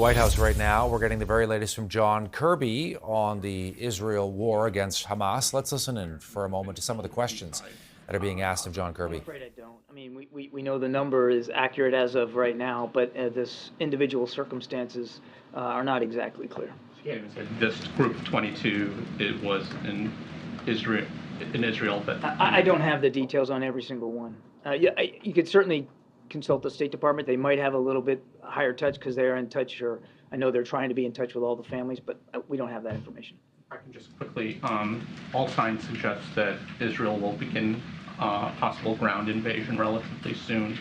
White House right now. We're getting the very latest from John Kirby on the Israel war against Hamas. Let's listen in for a moment to some of the questions that are being asked of John Kirby. I'm afraid I don't. I mean, we know the number is accurate as of right now, but this individual circumstances are not exactly clear. Yeah, this group 22, it was in Israel, but I don't have the details on every single one. You could certainly consult the State Department. They might have a little bit higher touch because they're in touch, or I know they're trying to be in touch with all the families, but we don't have that information. I can just quickly, all signs suggest that Israel will begin possible ground invasion relatively soon.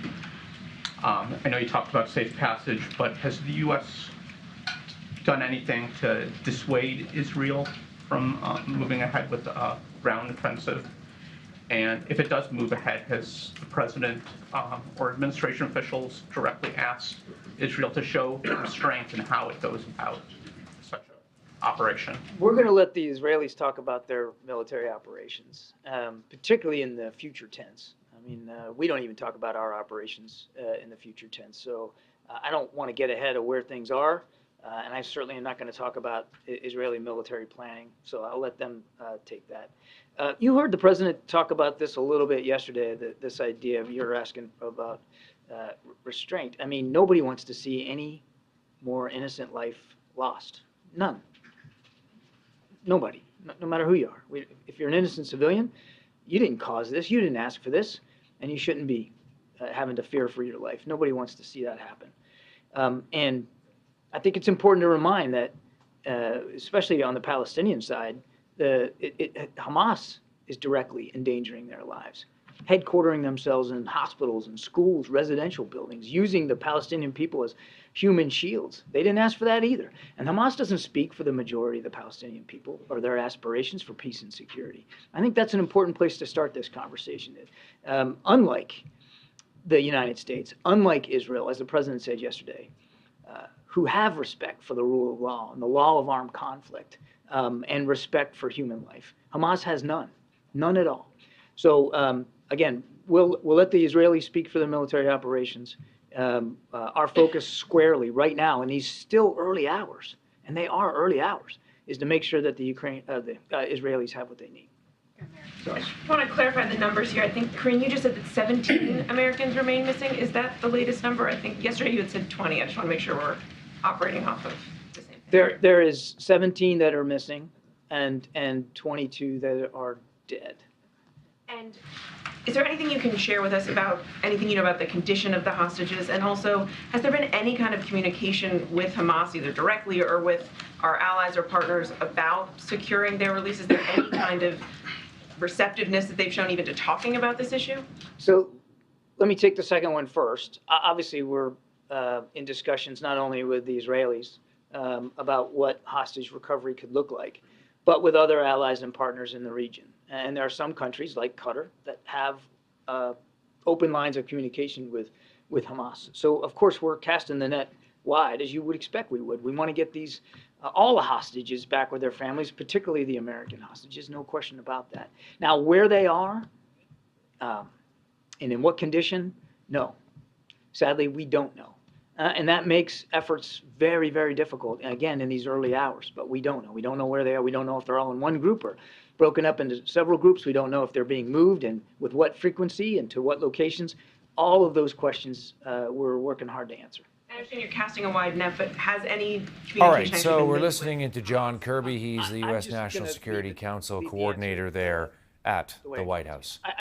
I know you talked about safe passage, but has the U.S. done anything to dissuade Israel from moving ahead with a ground offensive? And if it does move ahead, has the president or administration officials directly asked Israel to show restraint in how it goes about such an operation? We're going to let the Israelis talk about their military operations, particularly in the future tense. I mean, we don't even talk about our operations in the future tense. So I don't want to get ahead of where things are. And I certainly am not going to talk about Israeli military planning, so I'll let them take that. You heard the president talk about this a little bit yesterday, this idea of you're asking about restraint. I mean, nobody wants to see any more innocent life lost. None. Nobody, no matter who you are. If you're an innocent civilian, you didn't cause this, you didn't ask for this, and you shouldn't be having to fear for your life. Nobody wants to see that happen. And I think it's important to remind that, especially on the Palestinian side, Hamas is directly endangering their lives, headquartering themselves in hospitals and schools, residential buildings, using the Palestinian people as human shields. They didn't ask for that either. And Hamas doesn't speak for the majority of the Palestinian people or their aspirations for peace and security. I think that's an important place to start this conversation. Unlike the United States, unlike Israel, as the president said yesterday, who have respect for the rule of law and the law of armed conflict and respect for human life. Hamas has none at all. So again, we'll let the Israelis speak for their military operations. Our focus squarely right now in these still early hours, and they are early hours, is to make sure that the Israelis have what they need. I just want to clarify the numbers here. I think, Corinne, you just said that 17 Americans remain missing. Is that the latest number? I think yesterday you had said 20. I just want to make sure we're operating off of the same thing. There is 17 that are missing and 22 that are dead. And is there anything you can share with us about anything you know about the condition of the hostages? And also, has there been any kind of communication with Hamas, either directly or with our allies or partners, about securing their release? Is there any kind of receptiveness that they've shown even to talking about this issue? So let me take the second one first. Obviously, we're in discussions not only with the Israelis about what hostage recovery could look like, but with other allies and partners in the region. And there are some countries like Qatar that have open lines of communication with Hamas. So of course we're casting the net wide, as you would expect we would. We want to get these all the hostages back with their families, particularly the American hostages, no question about that. Now, where they are and in what condition, no. Sadly, we don't know. And that makes efforts very, very difficult, again, in these early hours. But we don't know. We don't know where they are. We don't know if they're all in one group or broken up into several groups. We don't know if they're being moved and with what frequency and to what locations. All of those questions we're working hard to answer. I understand you're casting a wide net, but has any communication... All right, so we're listening into John Kirby. He's the U.S. National Security Council coordinator there at the White House.